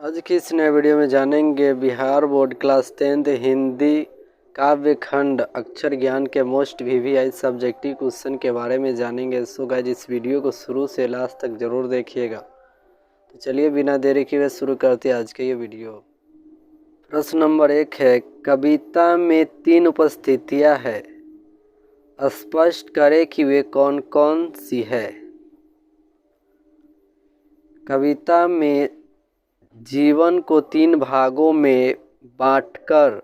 आज की इस नए वीडियो में जानेंगे Bihar board class 10th Hindi काव्य खंड अक्षर ज्ञान के मोस्ट वीवीआई सब्जेक्टिव क्वेश्चन के बारे में जानेंगे। सो गाइस इस वीडियो को शुरू से लास्ट तक ज़रूर देखिएगा। तो चलिए बिना देरी किए शुरू करते हैं आज का ये वीडियो। प्रश्न नंबर 1 है, कविता में 3 उपस्थितियाँ है, स्पष्ट करें कि वे कौन कौन सी है। कविता में जीवन को 3 भागों में बांटकर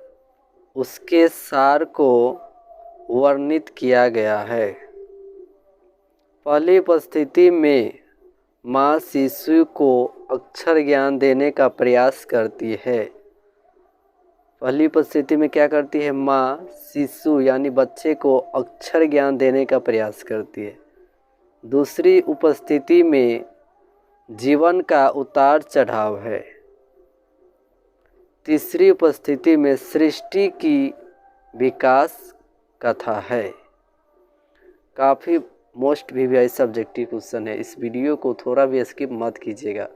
उसके सार को वर्णित किया गया है। पहली उपस्थिति में माँ शिशु को अक्षर ज्ञान देने का प्रयास करती है। पहली उपस्थिति में क्या करती है? माँ शिशु यानी बच्चे को अक्षर ज्ञान देने का प्रयास करती है। दूसरी उपस्थिति में जीवन का उतार चढ़ाव है। तीसरी उपस्थिति में सृष्टि की विकास कथा है। काफ़ी मोस्ट वीवीआई सब्जेक्टिव क्वेश्चन है, इस वीडियो को थोड़ा भी स्किप मत कीजिएगा।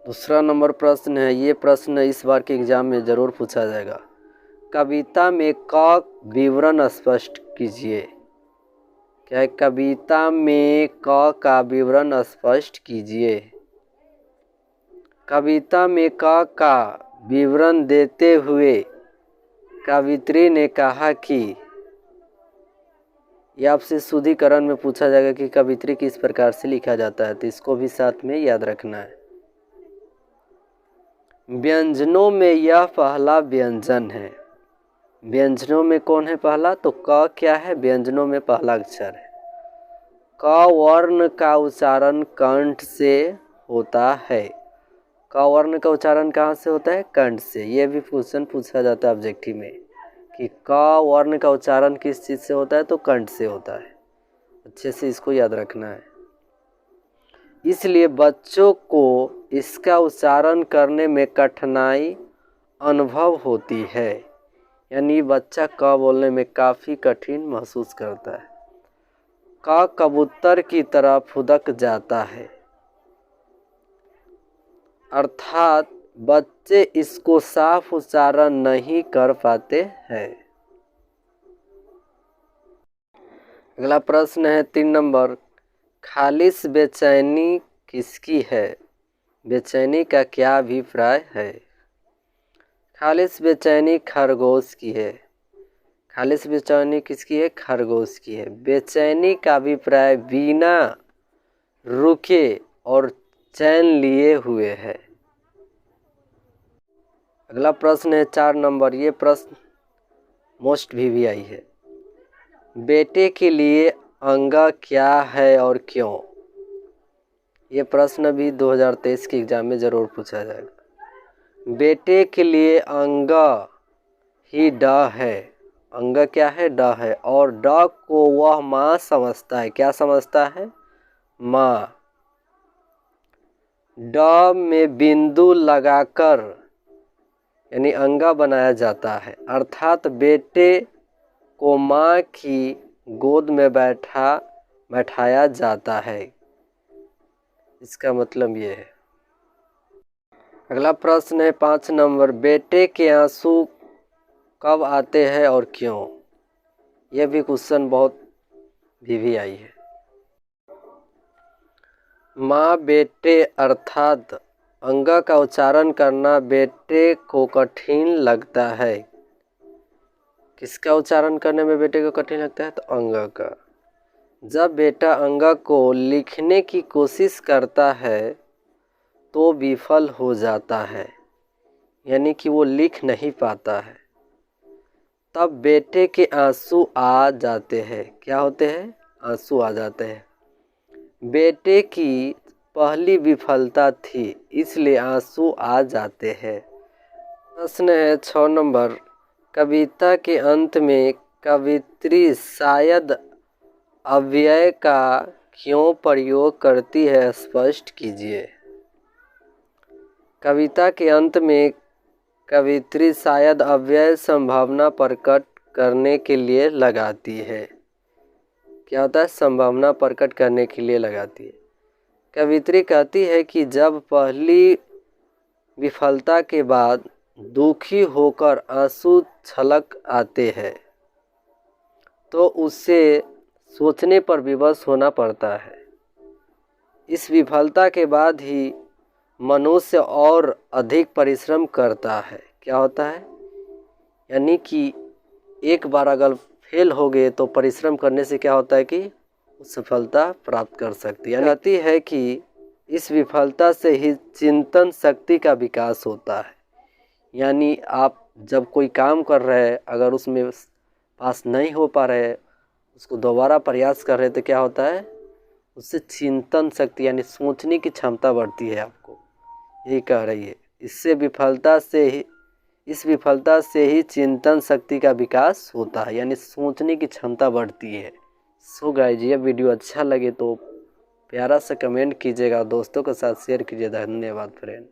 दूसरा नंबर प्रश्न है, ये प्रश्न इस बार के एग्जाम में ज़रूर पूछा जाएगा। कविता में क विवरण स्पष्ट कीजिए। क्या है? कविता में क का विवरण स्पष्ट कीजिए। कविता में क का विवरण देते हुए कवित्री ने कहा कि, यह आपसे शुद्धिकरण में पूछा जाएगा कि कवित्री किस प्रकार से लिखा जाता है, तो इसको भी साथ में याद रखना है। व्यंजनों में यह पहला व्यंजन है। व्यंजनों में कौन है पहला? तो क क्या है? व्यंजनों में पहला अक्षर है। क वर्ण का उच्चारण कंठ से होता है। क वर्ण का उच्चारण कहाँ से होता है? कंठ से। यह भी क्वेश्चन पूछा जाता है ऑब्जेक्टिव में कि क वर्ण का उच्चारण किस चीज़ से होता है? तो कंठ से होता है। अच्छे से इसको याद रखना है। इसलिए बच्चों को इसका उच्चारण करने में कठिनाई अनुभव होती है, यानी बच्चा क बोलने में काफ़ी कठिन महसूस करता है। क कबूतर की तरह फुदक जाता है, अर्थात बच्चे इसको साफ उच्चारण नहीं कर पाते हैं। अगला प्रश्न है 3 नंबर, खालिस बेचैनी किसकी है? बेचैनी का क्या अभिप्राय है? खालिस बेचैनी खरगोश की है। खालिस बेचैनी किसकी है? खरगोश की है। बेचैनी का अभिप्राय बिना रुके और चैन लिए हुए है। अगला प्रश्न है 4 नंबर, ये प्रश्न मोस्ट वीवीआई है। बेटे के लिए अंगा क्या है और क्यों? ये प्रश्न भी 2023 के एग्जाम में ज़रूर पूछा जाएगा। बेटे के लिए अंगा ही ड है। अंगा क्या है? ड है। और ड को वह माँ समझता है। क्या समझता है? माँ। ड में बिंदु लगाकर यानी अंगा बनाया जाता है, अर्थात बेटे को माँ की गोद में बैठाया जाता है। इसका मतलब ये है। अगला प्रश्न है 5 नंबर, बेटे के आंसू कब आते हैं और क्यों? यह भी क्वेश्चन बहुत वीवीआई है। माँ बेटे अर्थात अंगा का उच्चारण करना बेटे को कठिन लगता है। किसका उच्चारण करने में बेटे को कठिन लगता है? तो अंगा का। जब बेटा अंगा को लिखने की कोशिश करता है तो विफल हो जाता है, यानी कि वो लिख नहीं पाता है। तब बेटे के आंसू आ जाते हैं। क्या होते हैं? आंसू आ जाते हैं। बेटे की पहली विफलता थी, इसलिए आंसू आ जाते हैं। प्रश्न है 6 नंबर, कविता के अंत में कवित्री शायद अव्यय का क्यों प्रयोग करती है? स्पष्ट कीजिए। कविता के अंत में कवित्री शायद अव्यय संभावना प्रकट करने के लिए लगाती है। क्या होता है? संभावना प्रकट करने के लिए लगाती है। कवित्री कहती है कि जब पहली विफलता के बाद दुखी होकर आंसू छलक आते हैं तो उससे सोचने पर विवश होना पड़ता है। इस विफलता के बाद ही मनुष्य और अधिक परिश्रम करता है। क्या होता है, यानी कि एक बार अगर फेल हो गए तो परिश्रम करने से क्या होता है कि सफलता प्राप्त कर सकती है। कहती है कि इस विफलता से ही चिंतन शक्ति का विकास होता है। यानी आप जब कोई काम कर रहे हैं, अगर उसमें पास नहीं हो पा रहे, उसको दोबारा प्रयास कर रहे, तो क्या होता है, उससे चिंतन शक्ति यानी सोचने की क्षमता बढ़ती है। आपको यही कह रही है, इस विफलता से ही चिंतन शक्ति का विकास होता है, यानी सोचने की क्षमता बढ़ती है। सो गाइस, ये वीडियो अच्छा लगे तो प्यारा सा कमेंट कीजिएगा, दोस्तों के साथ शेयर कीजिए। धन्यवाद फ्रेंड।